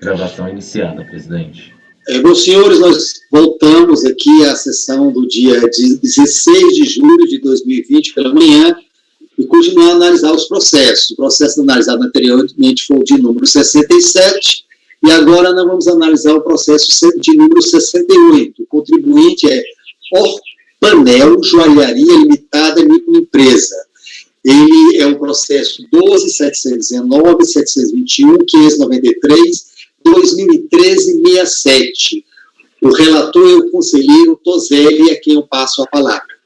Gravação iniciada, presidente. Meus senhores, nós voltamos aqui à sessão do dia 16 de julho de 2020, pela manhã, e continuamos a analisar os processos. O processo analisado anteriormente foi o de número 67, e agora nós vamos analisar o processo de número 68. O contribuinte é Orpanel Joalharia Limitada Microempresa. Ele é o processo 12.719, 721, 593, 2013-67. O relator é o conselheiro Toselli, a quem eu passo a palavra.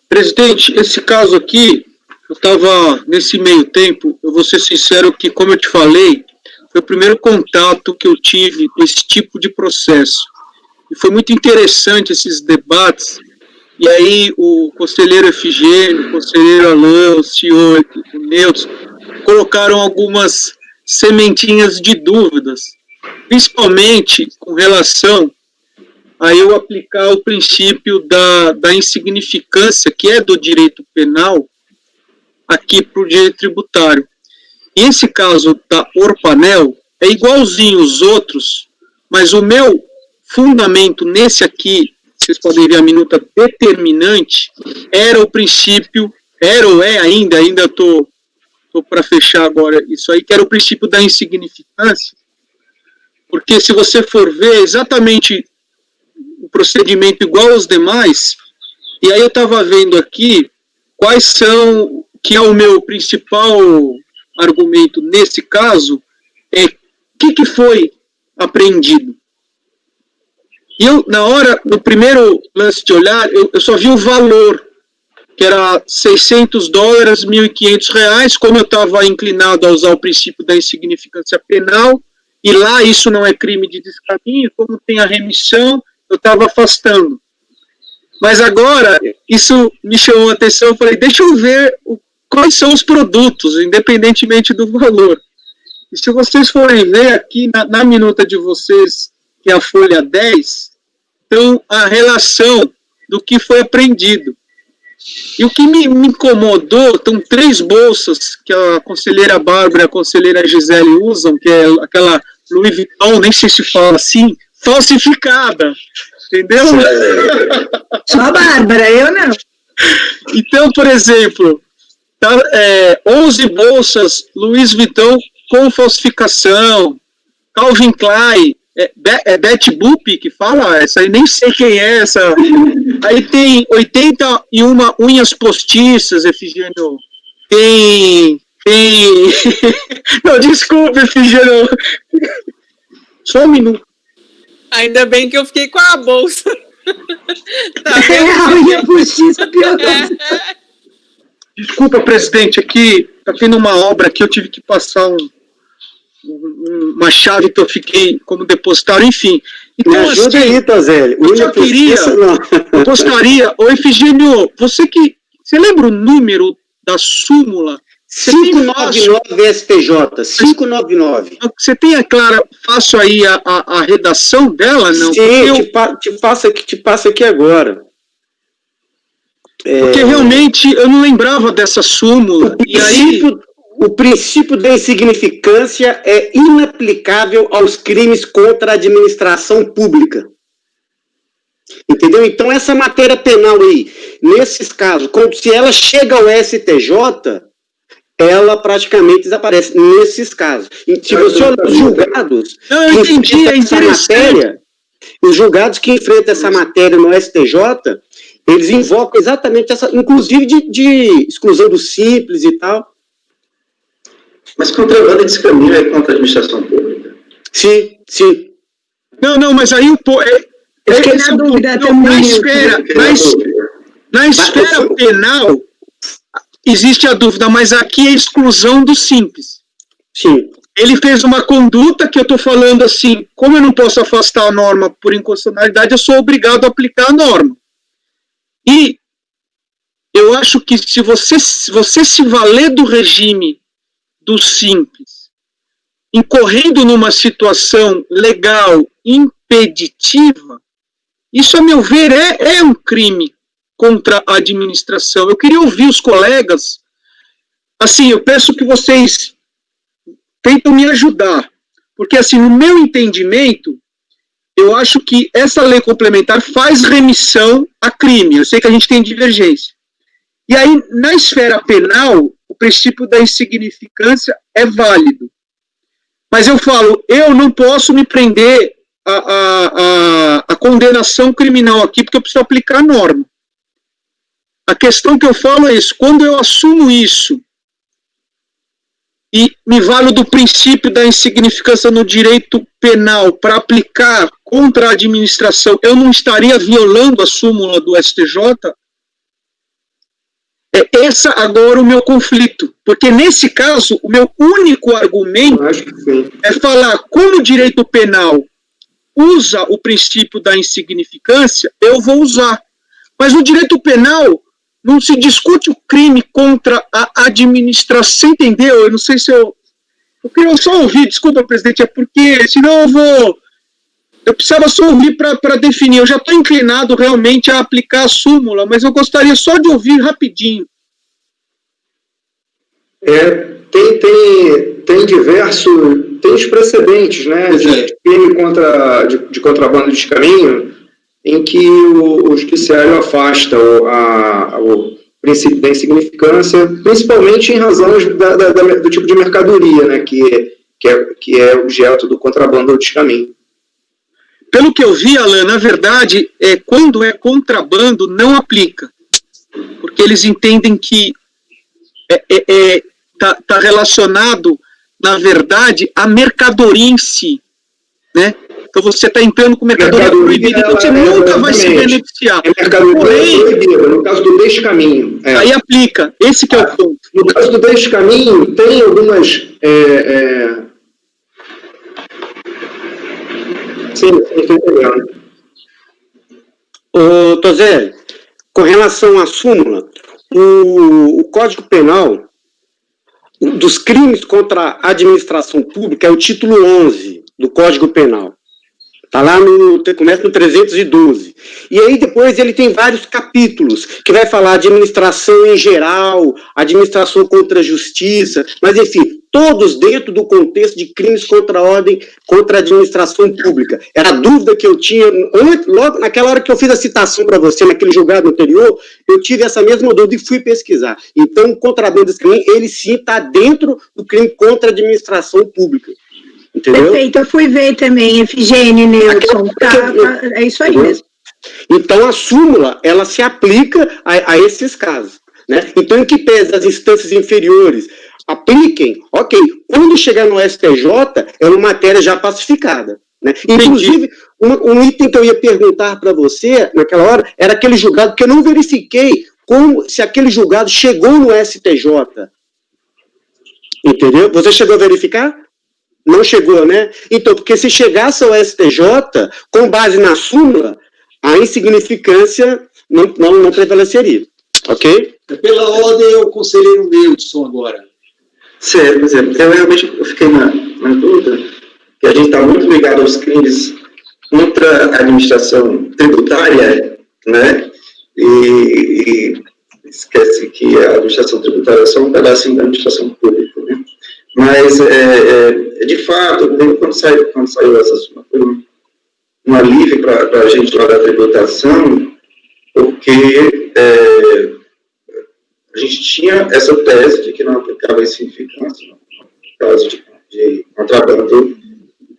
Presidente, esse caso aqui, eu estava nesse meio tempo, eu vou ser sincero que, como eu te falei, foi o primeiro contato que eu tive com esse tipo de processo. E foi muito interessante esses debates. E aí o conselheiro Efigênio, o conselheiro Alain, o senhor, o Neudes, colocaram algumas sementinhas de dúvidas, principalmente com relação a eu aplicar o princípio da insignificância, que é do direito penal, aqui para o direito tributário. E esse caso da Orpanel é igualzinho os outros, mas o meu fundamento nesse aqui, vocês podem ver a minuta determinante, era o princípio, era ou é ainda estou para fechar agora isso aí, que era o princípio da insignificância, porque se você for ver exatamente o procedimento igual aos demais, e aí eu estava vendo aqui quais são, que é o meu principal argumento nesse caso, é o que foi apreendido. E eu, na hora, no primeiro lance de olhar, eu só vi o valor, que era $600, R$ 1.500, como eu estava inclinado a usar o princípio da insignificância penal, e lá isso não é crime de descaminho, como tem a remissão, eu estava afastando. Mas agora, isso me chamou a atenção, eu falei, deixa eu ver quais são os produtos, independentemente do valor. E se vocês forem ver aqui na minuta de vocês, que é a folha 10, então a relação do que foi apreendido. E o que me incomodou, estão 3 bolsas que a conselheira Bárbara e a conselheira Gisele usam, que é aquela Louis Vuitton, nem sei se fala assim, falsificada, entendeu? Só a Bárbara, eu não. Então, por exemplo, 11 bolsas Louis Vuitton com falsificação, Calvin Klein, Betty Boop que fala, essa aí nem sei quem é essa. Aí tem 81 unhas postiças, Efigênio. Tem... Não, desculpa, Efigênio. Só um minuto. Ainda bem que eu fiquei com a bolsa. Tá a unha postiça pior. Desculpa, presidente, aqui tá tendo uma obra que eu tive que passar uma chave que eu fiquei como depositário, enfim. Então, me ajuda assim, aí, Toselli. Eu gostaria, Efigênio, você lembra o número da súmula? 599 STJ, 599. Você tem fácil aí a redação dela, não? Sim, te passo aqui agora. Porque realmente eu não lembrava dessa súmula. O princípio da insignificância é inaplicável aos crimes contra a administração pública. Entendeu? Então, essa matéria penal aí, nesses casos, se ela chega ao STJ, ela praticamente desaparece nesses casos. E se você olhar os julgados eu entendi, essa matéria, os julgados que enfrentam essa matéria no STJ, eles invocam exatamente essa, inclusive de exclusão do simples e tal. Mas contrabando e descaminho é contra a administração pública? Sim. Não, mas aí na dúvida também. Na esfera penal existe a dúvida, mas aqui é a exclusão do simples. Sim. Ele fez uma conduta que eu estou falando assim, como eu não posso afastar a norma por inconstitucionalidade, eu sou obrigado a aplicar a norma. E eu acho que se você se valer do regime do simples, incorrendo numa situação legal impeditiva, isso, a meu ver, é um crime contra a administração. Eu queria ouvir os colegas assim, eu peço que vocês tentem me ajudar, porque, assim, no meu entendimento, eu acho que essa lei complementar faz remissão a crime. Eu sei que a gente tem divergência. E aí, na esfera penal, o princípio da insignificância é válido. Mas eu falo, eu não posso me prender a condenação criminal aqui, porque eu preciso aplicar a norma. A questão que eu falo é isso, quando eu assumo isso e me valo do princípio da insignificância no direito penal para aplicar contra a administração, eu não estaria violando a súmula do STJ? É esse agora o meu conflito, porque nesse caso, o meu único argumento é falar como o direito penal usa o princípio da insignificância, eu vou usar. Mas no direito penal não se discute o crime contra a administração, entendeu? Eu não sei se eu queria só ouvir, desculpa, presidente, é porque senão eu precisava só ouvir para definir. Eu já estou inclinado realmente a aplicar a súmula, mas eu gostaria só de ouvir rapidinho. Tem os precedentes, né, de crime de contrabando de descaminho, em que o judiciário afasta o princípio da insignificância, principalmente em razão do tipo de mercadoria, né, que é objeto do contrabando ou descaminho. Pelo que eu vi, Alan, na verdade, quando é contrabando, não aplica. Porque eles entendem que está relacionado, na verdade, à mercadoria em si. Né? Então você está entrando com mercadoria proibida, então você nunca vai se beneficiar. Porém, proibida, no caso do descaminho. Aí aplica, esse que é o ponto. No caso do descaminho, tem algumas... Sim, estou entendendo. Ô, Tozelli, com relação à súmula, o Código Penal dos crimes contra a administração pública é o título 11 do Código Penal. Está lá começa no 312. E aí depois ele tem vários capítulos, que vai falar administração em geral, administração contra a justiça, mas enfim, todos dentro do contexto de crimes contra a ordem, contra a administração pública. Era a dúvida que eu tinha, logo naquela hora que eu fiz a citação para você, naquele julgado anterior, eu tive essa mesma dúvida e fui pesquisar. Então, o contrabando desse crime, ele sim está dentro do crime contra a administração pública. Entendeu? Perfeito, eu fui ver também, Efigênia, Nilson, é isso aí mesmo. Então, a súmula, ela se aplica a esses casos. Né? Então, em que pese as instâncias inferiores apliquem, ok, quando chegar no STJ, é uma matéria já pacificada. Né? Inclusive, um item que eu ia perguntar para você, naquela hora, era aquele julgado, que eu não verifiquei se aquele julgado chegou no STJ. Entendeu? Você chegou a verificar? Não chegou, né? Então, porque se chegasse ao STJ, com base na súmula, a insignificância não prevaleceria. Ok? Pela ordem, o conselheiro Nilson agora. Certo, por exemplo, eu realmente fiquei na dúvida, que a gente está muito ligado aos crimes contra a administração tributária, né? E esquece que a administração tributária é só um pedacinho da administração pública, né? Mas, de fato, quando saiu essa súmula, foi um alívio para a gente lá da tributação, porque a gente tinha essa tese de que não aplicava insignificância no caso de contrabando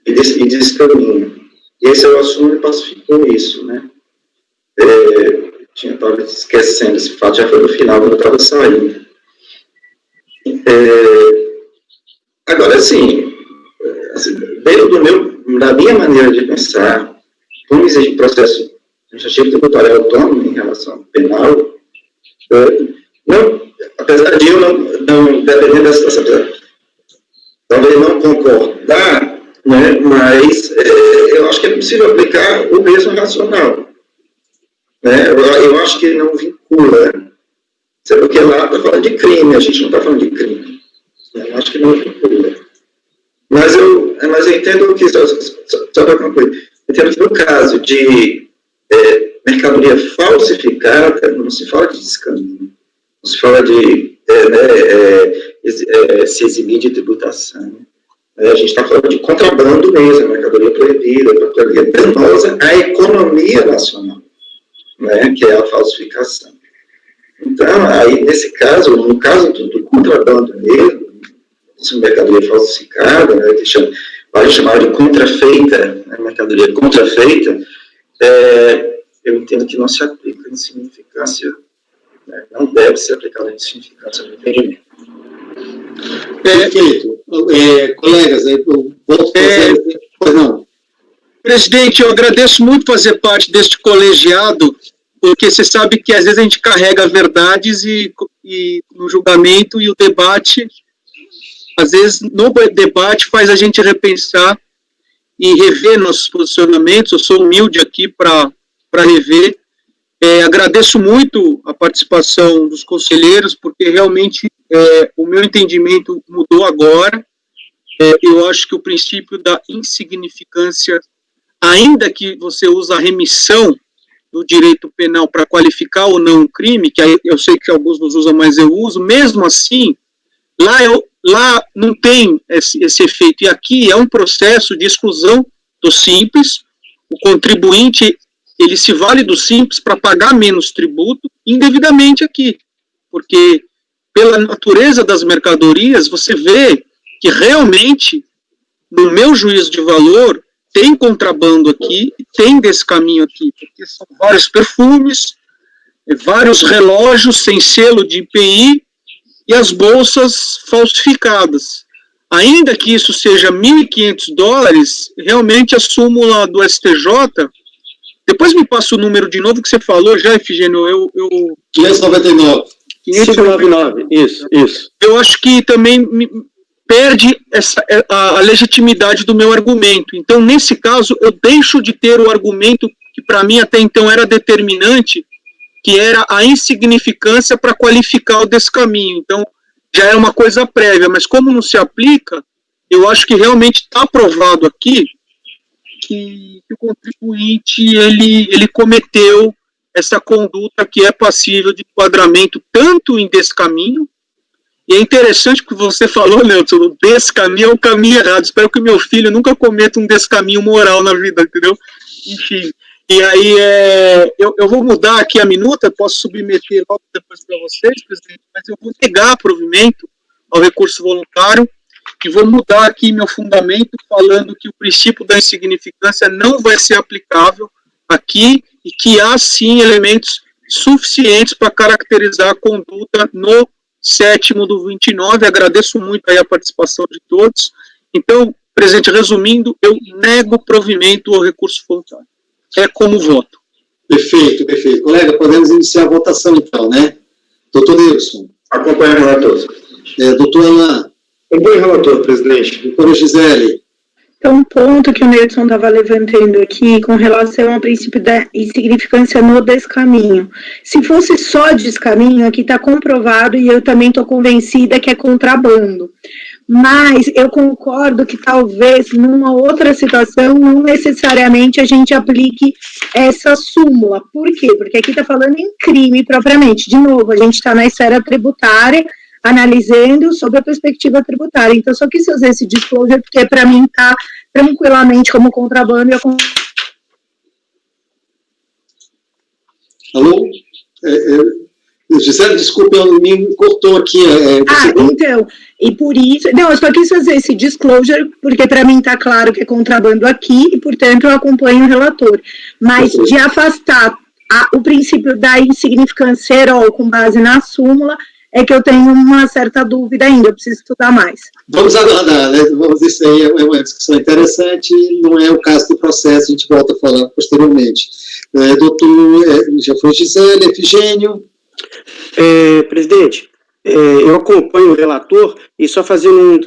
e descaminho. E esse é o assunto que pacificou isso, né? Estava esquecendo esse fato, já foi no final, quando eu estava saindo. Agora, assim, da minha maneira de pensar, como existe um processo administrativo tributário autônomo em relação ao penal, apesar de eu não depender da situação, talvez não concordar, né, mas eu acho que é possível aplicar o mesmo racional. Né? Eu acho que não vincula, porque lá está falando de crime, a gente não está falando de crime. Eu acho que não vincula. Mas eu entendo que, só para concluir, entendo que no caso de mercadoria falsificada, não se fala de descaminho, não se fala de se eximir de tributação. A gente está falando de contrabando mesmo, mercadoria proibida, mercadoria danosa à economia nacional, né, que é a falsificação. Então, aí, nesse caso, no caso do contrabando mesmo, essa mercadoria falsificada, né, que pode chamar de contrafeita, né, mercadoria contrafeita, eu entendo que não se aplica em significância, né, não deve ser aplicada em significância do entendimento. Perfeito. Colegas, eu volto para não. Presidente, eu agradeço muito fazer parte deste colegiado, porque você sabe que às vezes a gente carrega verdades e no julgamento e o debate, às vezes no debate faz a gente repensar e rever nossos posicionamentos. Eu sou humilde aqui para rever. Agradeço muito a participação dos conselheiros, porque realmente o meu entendimento mudou agora. Eu acho que o princípio da insignificância, ainda que você use a remissão do direito penal para qualificar ou não um crime, que eu sei que alguns não usam, mas eu uso, mesmo assim, lá não tem esse efeito. E aqui é um processo de exclusão do simples. O contribuinte, ele se vale do simples para pagar menos tributo indevidamente aqui, porque pela natureza das mercadorias, você vê que realmente, no meu juízo de valor, tem contrabando aqui, tem desse caminho aqui, porque são vários perfumes, vários relógios sem selo de IPI e as bolsas falsificadas. Ainda que isso seja $1.500, realmente a súmula do STJ, depois me passa o número de novo que você falou já, Efigênio, 599. 599, isso. Eu acho que também perde a legitimidade do meu argumento. Então, nesse caso, eu deixo de ter o argumento que para mim até então era determinante, que era a insignificância para qualificar o descaminho. Então, já era uma coisa prévia, mas como não se aplica, eu acho que realmente está provado aqui que o contribuinte ele cometeu essa conduta que é passível de enquadramento tanto em descaminho. E é interessante que você falou, Nelson, o descaminho é o caminho errado. Espero que meu filho nunca cometa um descaminho moral na vida, entendeu? Enfim, e aí eu vou mudar aqui a minuta, posso submeter logo depois para vocês, presidente, mas eu vou negar provimento ao recurso voluntário e vou mudar aqui meu fundamento falando que o princípio da insignificância não vai ser aplicável aqui e que há, sim, elementos suficientes para caracterizar a conduta no 7º do 29, agradeço muito aí a participação de todos. Então, presidente, resumindo, eu nego provimento ao recurso voluntário. É como voto. Perfeito. Colega, podemos iniciar a votação então, né? Doutor Nilson. Acompanhe o relator. Doutor Alain. Acompanhe o relator, presidente. Doutora Gisele. Então, um ponto que o Nelson estava levantando aqui com relação ao princípio da insignificância no descaminho. Se fosse só descaminho, aqui está comprovado e eu também estou convencida que é contrabando. Mas eu concordo que talvez numa outra situação não necessariamente a gente aplique essa súmula. Por quê? Porque aqui está falando em crime propriamente. De novo, a gente está na esfera tributária, analisando sobre a perspectiva tributária. Então, só quis fazer esse disclosure, porque para mim está tranquilamente como contrabando. Alô? Gisele, desculpa, me cortou aqui. Então, e por isso... Não, eu só quis fazer esse disclosure, porque para mim está claro que é contrabando aqui, e, portanto, eu acompanho o relator. Mas de afastar o princípio da insignificância herói com base na súmula, é que eu tenho uma certa dúvida ainda, eu preciso estudar mais. Vamos aguardar, né? Isso aí é uma discussão interessante, não é o caso do processo, a gente volta a falar posteriormente. Doutor, já foi Gisele, Efigênio? Presidente, eu acompanho o relator e só fazendo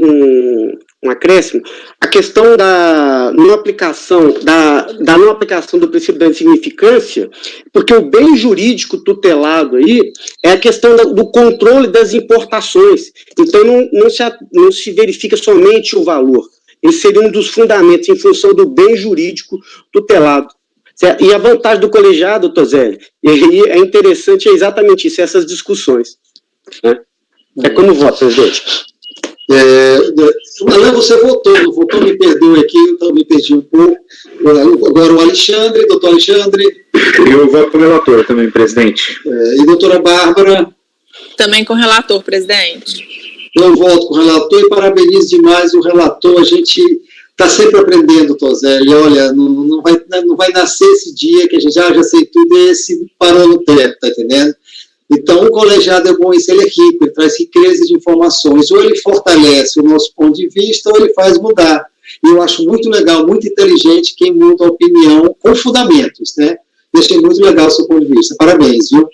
um acréscimo, a questão da não aplicação do princípio da insignificância, porque o bem jurídico tutelado aí é a questão do controle das importações. Então não se verifica somente o valor. Esse seria um dos fundamentos em função do bem jurídico tutelado. Certo? E a vantagem do colegiado, doutor Zé, e aí é interessante exatamente isso, essas discussões. Né? É como voto, presidente. Alain, você votou, não votou? Me perdoe aqui, então me perdi um pouco. Agora o Alexandre, doutor Alexandre. Eu voto com o relator também, presidente. E doutora Bárbara. Também com o relator, presidente. Eu voto com o relator e parabenizo demais o relator. A gente está sempre aprendendo, Tozelli. Olha, não vai nascer esse dia que a gente já sei tudo, esse parou no teto, tá entendendo? Então, o colegiado é bom, isso, ele é rico, ele traz riqueza de informações. Ou ele fortalece o nosso ponto de vista, ou ele faz mudar. E eu acho muito legal, muito inteligente quem muda a opinião com fundamentos, né? Eu achei muito legal o seu ponto de vista. Parabéns, viu?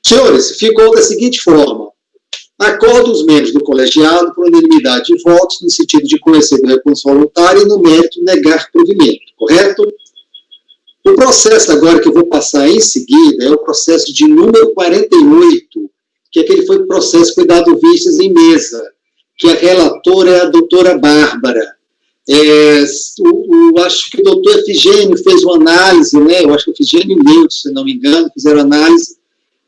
Senhores, ficou da seguinte forma. Acordo os membros do colegiado por unanimidade de votos no sentido de conhecer do recurso voluntário e, no mérito, negar provimento. Correto? O processo agora que eu vou passar em seguida é o processo de número 48, que é aquele processo que foi dado vistas em mesa, que a relatora é a doutora Bárbara. Acho que o doutor Efigênio fez uma análise, né? Eu acho que o Efigênio e o Neutro, se não me engano, fizeram análise.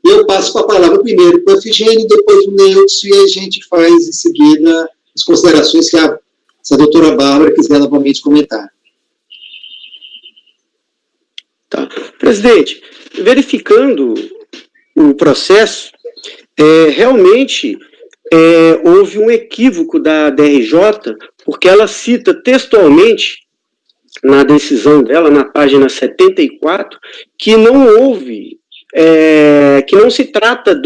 E eu passo a palavra primeiro para o Efigênio, depois o Neutro, e a gente faz em seguida as considerações que se a doutora Bárbara quiser novamente comentar. Tá. Presidente, verificando o processo, realmente houve um equívoco da DRJ, porque ela cita textualmente, na decisão dela, na página 74, que não houve, que não se trata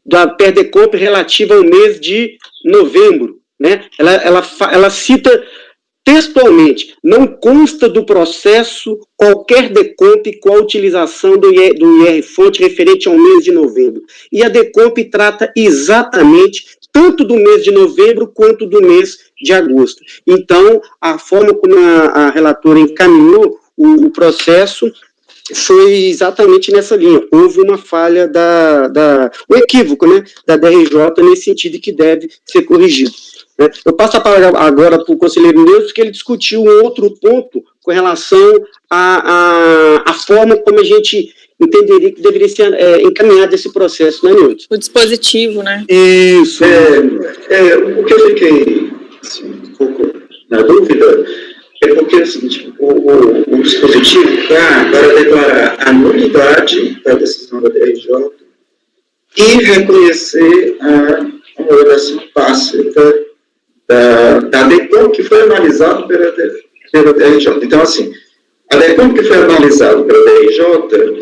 da Perdecomp relativa ao mês de novembro, né? Ela cita textualmente, não consta do processo qualquer decomp com a utilização do IR-fonte referente ao mês de novembro. E a decomp trata exatamente tanto do mês de novembro quanto do mês de agosto. Então, a forma como a relatora encaminhou o processo foi exatamente nessa linha. Houve uma falha um equívoco, né, da DRJ nesse sentido que deve ser corrigido. Eu passo a palavra agora para o conselheiro Neutro, que ele discutiu um outro ponto com relação à forma como a gente entenderia que deveria ser encaminhado esse processo, né, Neutro? O dispositivo, né? Isso. O que eu fiquei assim, um pouco na dúvida é porque é o seguinte, o dispositivo para declarar a nulidade da decisão da DRJ e reconhecer a homologação tácita da DECOM que foi analisado pela DRJ. Então, assim, a DECOM que foi analisado pela DRJ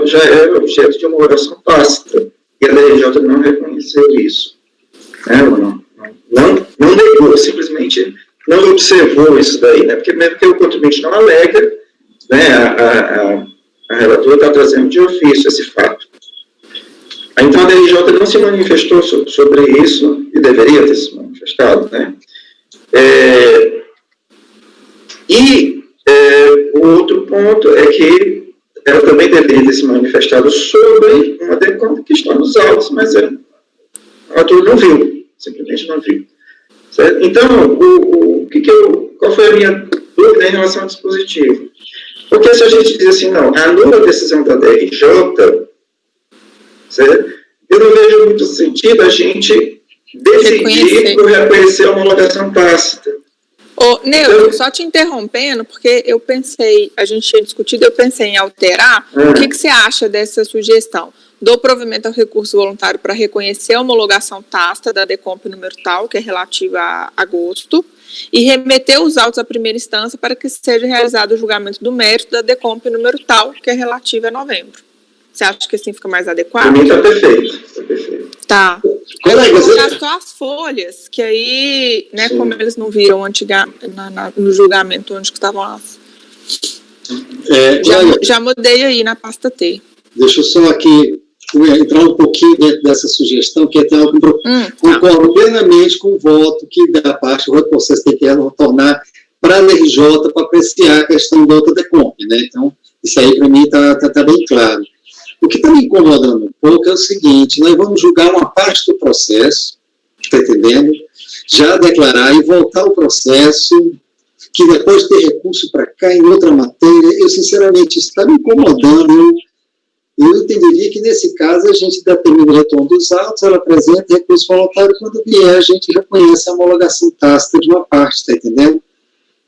já era objeto de homologação tácita, e a DRJ não reconheceu isso. Não negou, simplesmente não observou isso daí, né? Porque mesmo que o contribuinte não alega, né, a relatora está trazendo de ofício esse fato. Então, a DRJ não se manifestou sobre isso, e deveria ter se manifestado, né? O outro ponto é que ela também deveria ter se manifestado sobre uma decomp que está nos autos, mas a relatora não viu, simplesmente não viu. Certo? Então, qual foi a minha dúvida em relação ao dispositivo? Porque se a gente diz assim, não, anula a decisão da DRJ, certo? Eu não vejo muito sentido a gente decidir por reconhecer a homologação tácita. Neutro, só te interrompendo, porque eu pensei, a gente tinha discutido, eu pensei em alterar. O que você acha dessa sugestão? Dou provimento ao recurso voluntário para reconhecer a homologação tácita da DECOMP número tal, que é relativa a agosto, e remeter os autos à primeira instância para que seja realizado o julgamento do mérito da DECOMP número tal, que é relativa a novembro. Você acha que assim fica mais adequado? Para mim está perfeito. Tá. Peraí, só as folhas, que aí, né, como eles não viram no julgamento onde estavam as... Já mudei aí na pasta T. Deixa eu só aqui entrar um pouquinho dentro dessa sugestão, que até eu concordo plenamente com o voto que da parte do processo tem que retornar para a DRJ para apreciar a questão da outra DECOMP, né? Então, isso aí para mim está bem claro. O que está me incomodando um pouco é o seguinte: nós vamos julgar uma parte do processo, está entendendo? Já declarar e voltar ao processo, que depois ter recurso para cá em outra matéria. Eu, sinceramente, isso está me incomodando. eu entenderia que, nesse caso, a gente determina o retorno dos autos, ela apresenta recurso voluntário, quando vier, a gente reconhece a homologação tácita de uma parte, está entendendo?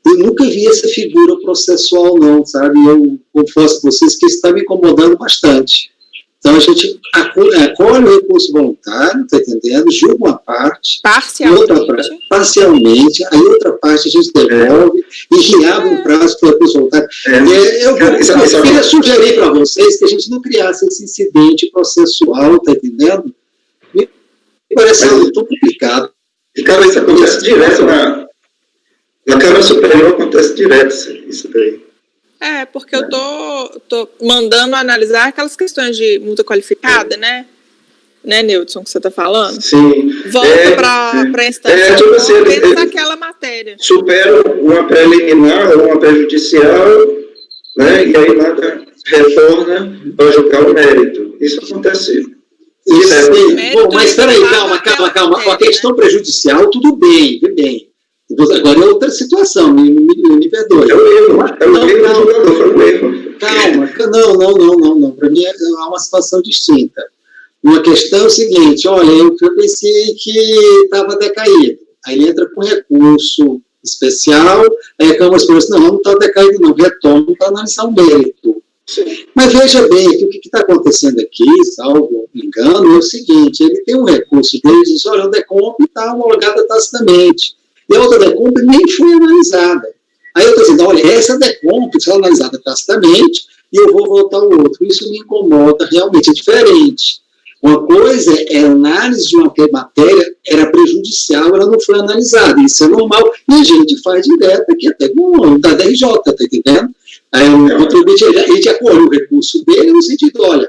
Eu nunca vi essa figura processual, não, sabe? Eu confesso a vocês que isso está me incomodando bastante. Então, a gente acolhe o recurso voluntário, está entendendo? Julga uma parte, parcialmente, aí outra parte a gente devolve e reabre um prazo para o recurso voluntário. Eu queria sugerir para vocês que a gente não criasse esse incidente processual, está entendendo? Me parece algo tão complicado. E, cara, isso acontece direto na Câmara Superior, acontece direto isso daí. Porque eu tô mandando analisar aquelas questões de multa qualificada, né, Neudson, que você está falando? Sim. Volta para a instância, tipo assim, apenas aquela matéria. Supera uma preliminar ou uma prejudicial, né, e aí nada retorna para julgar o mérito. Isso acontece. Bom, mas espera aí, calma. A questão prejudicial, tudo bem, bem. Agora é outra situação, me perdoe. É o erro do jogador, foi o erro. Calma, não. Para mim é uma situação distinta. Uma questão é o seguinte, olha, eu pensei que estava decaído. Aí entra com recurso especial, aí a Câmara Superior diz, não está decaído não, retorno para analisar o mérito. Sim. Mas veja bem, o que está acontecendo aqui, salvo engano, é o seguinte, ele tem um recurso dele, diz, olha, o DECOMP está homologada tacitamente. E a outra DECOMP nem foi analisada. Aí eu estou dizendo, olha, essa DECOMP foi analisada tacitamente e eu vou voltar ao outro. Isso me incomoda, realmente, é diferente. Uma coisa é a análise de uma matéria, era prejudicial, ela não foi analisada. Isso é normal, e a gente faz direto aqui, até com da DRJ, está entendendo? Aí o contribuinte, a gente acolhe o recurso dele no sentido, olha,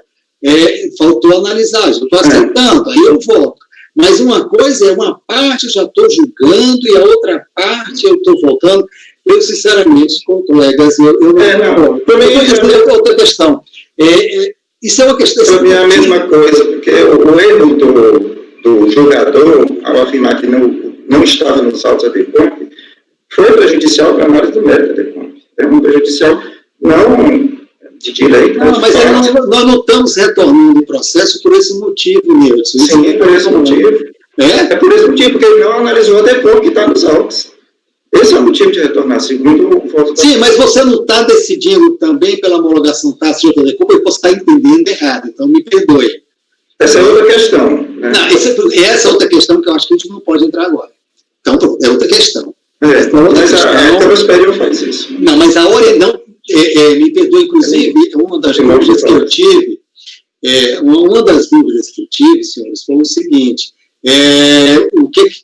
faltou analisar, eu estou aceitando, aí eu volto. Mas uma coisa é uma parte eu já estou julgando e a outra parte eu estou voltando. Eu, sinceramente, com colegas, eu não concordo. Para mim, é outra questão. Isso é uma questão... Para mim é a mesma coisa, porque o erro do jogador, ao afirmar que não estava nos autos da DECOMP, foi prejudicial para a análise do mérito da DECOMP. É um prejudicial não de direito. Não, mas nós não estamos retornando o processo por esse motivo, Neudson. Sim, por esse motivo. É por esse motivo, porque ele não analisou a DECOMP que está nos autos. Esse é o motivo de retornar, segundo o voto da... Sim, mas você não está decidindo também pela homologação tácita da DECOMP, eu posso estar entendendo errado, então me perdoe. Essa é outra questão. Né? Não, essa é outra questão que eu acho que a gente não pode entrar agora. Então, é outra questão. Mas a Câmara Superior faz isso. Não, mas a hora não... me perdoe, inclusive, uma das dúvidas que eu tive, senhores, foi o seguinte,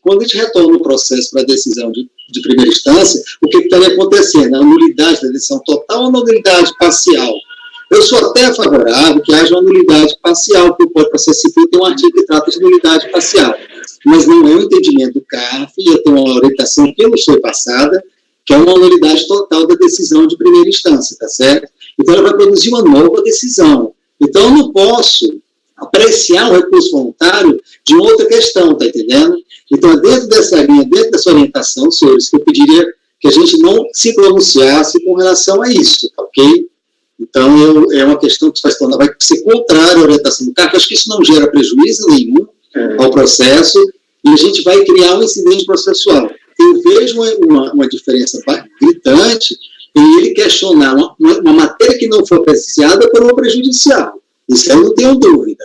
quando a gente retorna o processo para a decisão de primeira instância, o que estaria acontecendo? A nulidade da decisão total ou a nulidade parcial? Eu sou até favorável que haja uma nulidade parcial, porque o Código de Processo Civil tem um artigo que trata de nulidade parcial, mas não é o entendimento do CARF, e eu tenho uma orientação que não foi passada, que é uma nulidade total da decisão de primeira instância, tá certo? Então, ela vai produzir uma nova decisão. Então, eu não posso apreciar o recurso voluntário de outra questão, tá entendendo? Então, dentro dessa linha, dentro dessa orientação, senhores, que eu pediria que a gente não se pronunciasse com relação a isso, tá ok? Então, é uma questão que vai ser contrária à orientação do CARF, acho que isso não gera prejuízo nenhum ao processo, e a gente vai criar um incidente processual. Eu vejo uma diferença gritante em ele questionar uma matéria que não foi apreciada por uma prejudicial. Isso eu não tenho dúvida.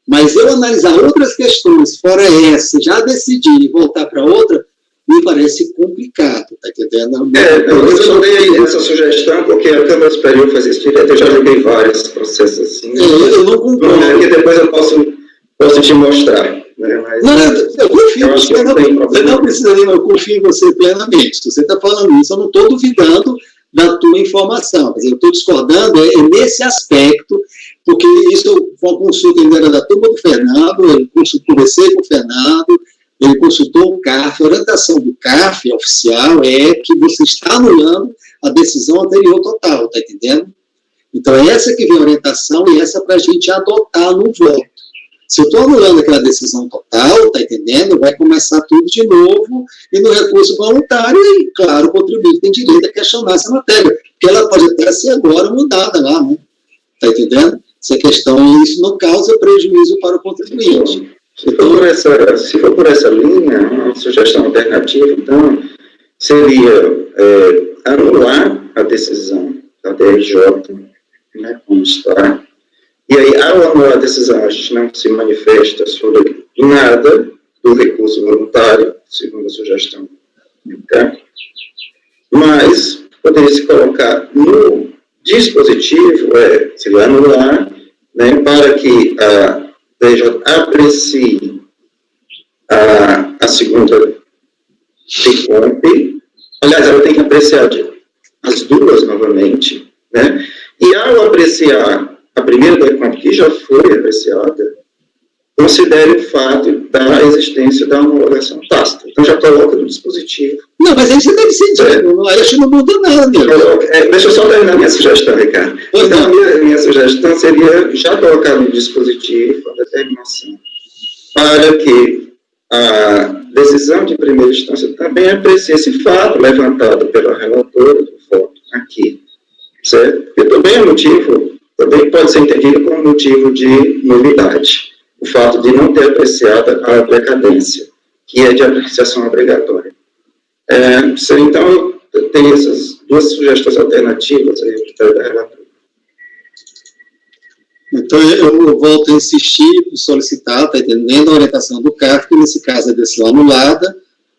Mas eu analisar outras questões, fora essa, já decidir e voltar para outra, me parece complicado, tá entendendo? Eu só dei essa sugestão porque a Câmara Superior faz isso direto, eu já joguei vários processos assim. Eu não concordo. Que depois eu posso te mostrar. Mas, não, eu confio em você, você não precisa nem, eu confio em você plenamente. Se você está falando isso, eu não estou duvidando da tua informação. Eu estou discordando nesse aspecto, porque isso foi uma consulta ainda era da turma do Fernando, eu conversei com o Fernando, ele consultou o CARF, a orientação do CARF oficial é que você está anulando a decisão anterior total, está entendendo? Então, é essa que vem a orientação e essa para a gente adotar no voto. Se eu estou anulando aquela decisão total, está entendendo? Vai começar tudo de novo e no recurso voluntário, e claro, o contribuinte tem direito a questionar essa matéria, porque ela pode até ser agora mudada lá, né? Está entendendo? essa questão, isso não causa prejuízo para o contribuinte. Se for por essa linha, uma sugestão alternativa, então, seria anular a decisão da DRJ, né, como está. E aí, ao anular a decisão, a gente não se manifesta sobre nada do recurso voluntário, segundo a sugestão. Okay? Mas poderia se colocar no dispositivo, seria anular, né, para que a DRJ aprecie a segunda decompe. Aliás, ela tem que apreciar as duas novamente, né? E ao apreciar a primeira decompe, que já foi apreciada, considere o fato da existência da homologação tácita. Então, já coloca no dispositivo. Não, mas aí você deve ser aí acho que não muda nada, né? Deixa eu só terminar minha sugestão, Ricardo. Então, minha sugestão seria já colocar no dispositivo a determinação para que a decisão de primeira instância também aprecie esse fato levantado pela relatora do voto aqui, certo? Porque também pode ser entendido como motivo de nulidade, o fato de não ter apreciado a decadência, que é de apreciação obrigatória. Então, eu tenho essas duas sugestões alternativas aí da relatora. Então, eu volto a insistir, solicitar, está entendendo a orientação do CARF, que nesse caso a decisão anulada,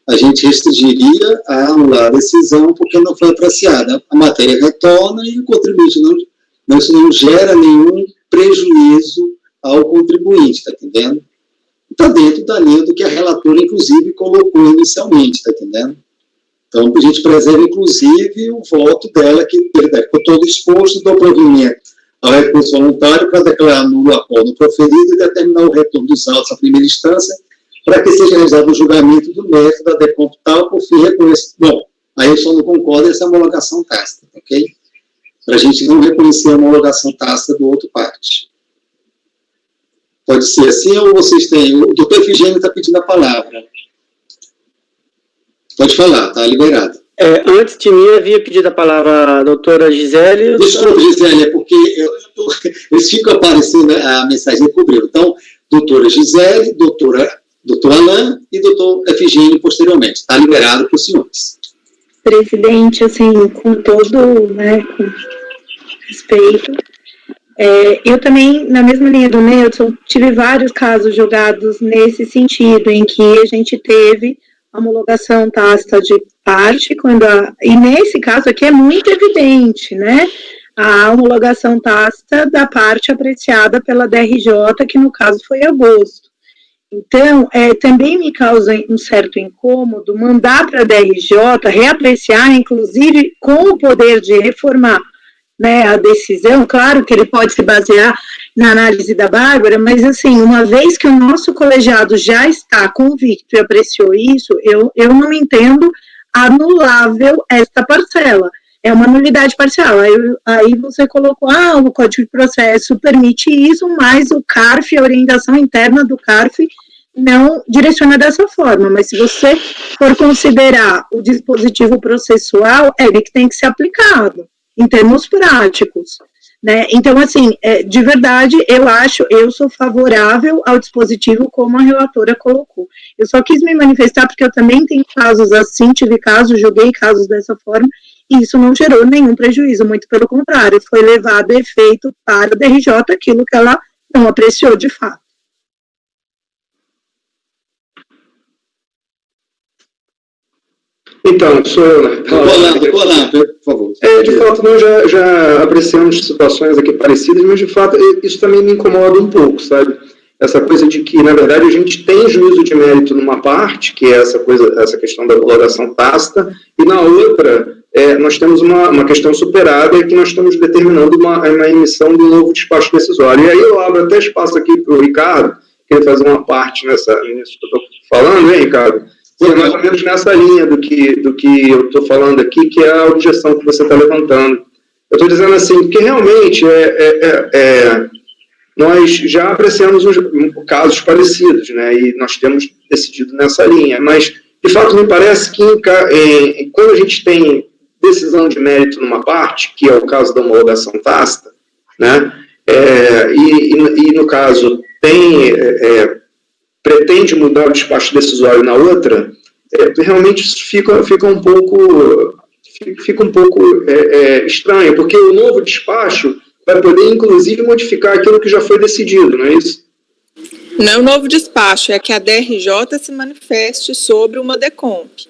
a gente restringiria a anular a decisão porque não foi apreciada. A matéria retorna e o contribuinte isso não gera nenhum prejuízo ao contribuinte, está entendendo? Está dentro da linha do que a relatora, inclusive, colocou inicialmente, está entendendo? Então, a gente preserva, inclusive, o voto dela, que ficou todo exposto do provimento ao recurso voluntário para declarar nulo o acordo proferido e determinar o retorno dos autos à primeira instância para que seja realizado o julgamento do mérito da decomp tal por fim reconhecer. Bom, aí eu só não concordo essa homologação tácita, ok? Para a gente não reconhecer a homologação tácita do outro parte. Pode ser assim ou vocês têm... O doutor Efigênio está pedindo a palavra. Pode falar, está liberado. Antes de mim, havia pedido a palavra a doutora Gisele. Desculpa, Gisele, é porque eles ficam aparecendo, a mensagem cobriu. Então, doutora Gisele, doutor Alain e doutor Efigênio posteriormente. Está liberado para os senhores. Presidente, assim, com todo, com respeito, eu também, na mesma linha do Nelson, tive vários casos jogados nesse sentido, em que a gente teve a homologação tácita de parte, e nesse caso aqui é muito evidente, né, a homologação tácita da parte apreciada pela DRJ, que no caso foi agosto. Então, também me causa um certo incômodo mandar para a DRJ reapreciar, inclusive com o poder de reformar, né, a decisão. Claro que ele pode se basear na análise da Bárbara, mas assim, uma vez que o nosso colegiado já está convicto e apreciou isso, eu não entendo anulável esta parcela. É uma nulidade parcial. Aí você colocou, o Código de Processo permite isso, mas o CARF, a orientação interna do CARF, não direciona dessa forma. Mas se você for considerar o dispositivo processual, ele que tem que ser aplicado, em termos práticos, né? Então, assim, de verdade, eu sou favorável ao dispositivo como a relatora colocou. Eu só quis me manifestar porque eu também tenho casos assim, joguei casos dessa forma, e isso não gerou nenhum prejuízo, muito pelo contrário, foi levado a efeito para a DRJ aquilo que ela não apreciou de fato. Então, sou eu, né? Por favor. De fato, nós já apreciamos situações aqui parecidas, mas, de fato, isso também me incomoda um pouco, sabe? Essa coisa de que, na verdade, a gente tem juízo de mérito numa parte, que é essa questão da homologação tácita, e na outra, nós temos uma questão superada que nós estamos determinando uma emissão de um novo despacho decisório. E aí eu abro até espaço aqui para o Ricardo, que ele fazer uma parte nisso que eu estou falando, hein, Ricardo? É mais ou menos nessa linha do que eu estou falando aqui, que é a objeção que você está levantando. Eu estou dizendo assim, que realmente nós já apreciamos casos parecidos, né, e nós temos decidido nessa linha, mas, de fato, me parece que quando a gente tem decisão de mérito numa parte, que é o caso da homologação tácita, né, E no caso, pretende mudar o despacho decisório na outra, realmente fica um pouco estranho, porque o novo despacho vai poder, inclusive, modificar aquilo que já foi decidido, não é isso? Não é o novo despacho, é que a DRJ se manifeste sobre uma DECOMP.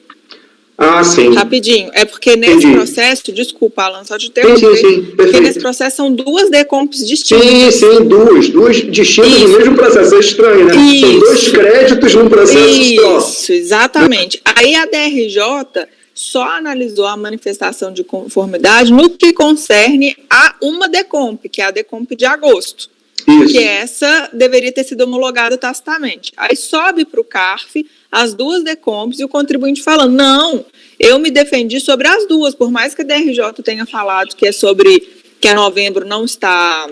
Ah, sim. Rapidinho, é porque nesse processo, desculpa, Alan, só te interromper, sim, porque nesse processo são duas DECOMPs distintas. Sim, duas distintas no mesmo processo, é estranho, né? Isso. São dois créditos num processo só. Isso, exatamente. Aí a DRJ só analisou a manifestação de conformidade no que concerne a uma DECOMP, que é a DECOMP de agosto. Isso. Que essa deveria ter sido homologada tacitamente. Aí sobe para o CARF as duas DECOMPs e o contribuinte fala, não, eu me defendi sobre as duas, por mais que a DRJ tenha falado que é sobre que a novembro não estão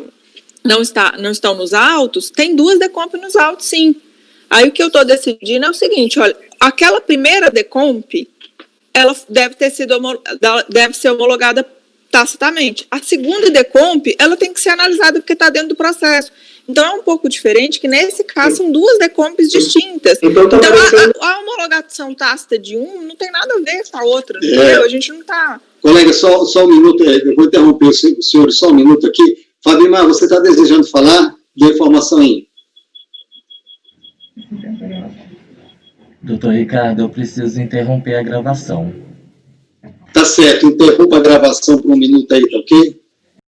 nos autos, tem duas DECOMP nos autos, sim. Aí o que eu estou decidindo é o seguinte, olha, aquela primeira DECOMP, ela deve ser homologada tacitamente. A segunda DECOMP, ela tem que ser analisada porque está dentro do processo. Então, é um pouco diferente, que nesse caso são duas DECOMPs distintas. Então a homologação tácita de um não tem nada a ver com a outra, entendeu? A gente não está... Colega, só um minuto, eu vou interromper o senhor só um minuto aqui. Fabimar, você está desejando falar? Dê informação aí. Doutor Ricardo, eu preciso interromper a gravação. Tá certo, interrompa a gravação por um minuto aí, tá ok?